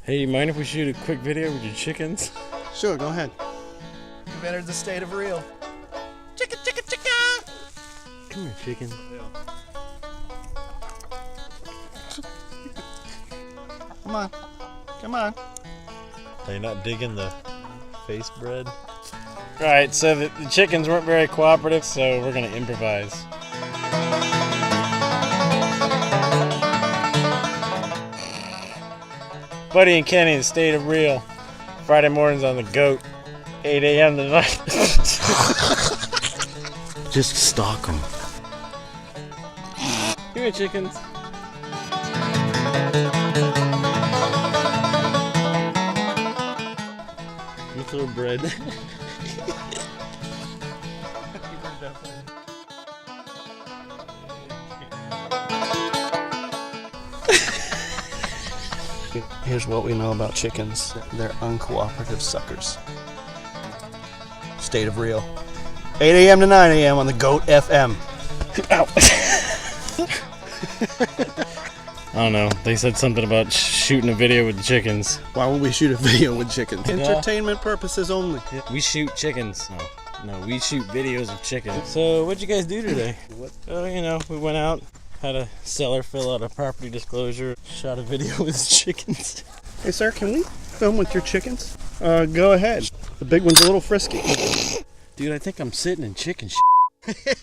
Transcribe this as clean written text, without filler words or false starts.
Hey, mind if we shoot a quick video with your chickens? Sure, go ahead. You've entered the state of real. Chicken, chicken, chicken! Come here, chicken. Come on. Come on. Are you not digging the face bread? Alright, so the chickens weren't very cooperative, so we're gonna improvise. Buddy and Kenny, the state of real. Friday mornings on the goat. 8 a.m. to 9. Just stalk them. Come here, chickens. You throw bread. Here's what we know about chickens. They're uncooperative suckers. State of real. 8 a.m. to 9 a.m. on the GOAT FM. I don't know. They said something about shooting a video with the chickens. Why would we shoot a video with chickens? Entertainment purposes only. We shoot chickens. No, we shoot videos of chickens. So, what'd you guys do today? Oh, you know, we went out, had a seller fill out a property disclosure, shot a video with chickens. Hey, sir, can we film with your chickens? Go ahead. The big one's a little frisky. Dude, I think I'm sitting in chicken shit.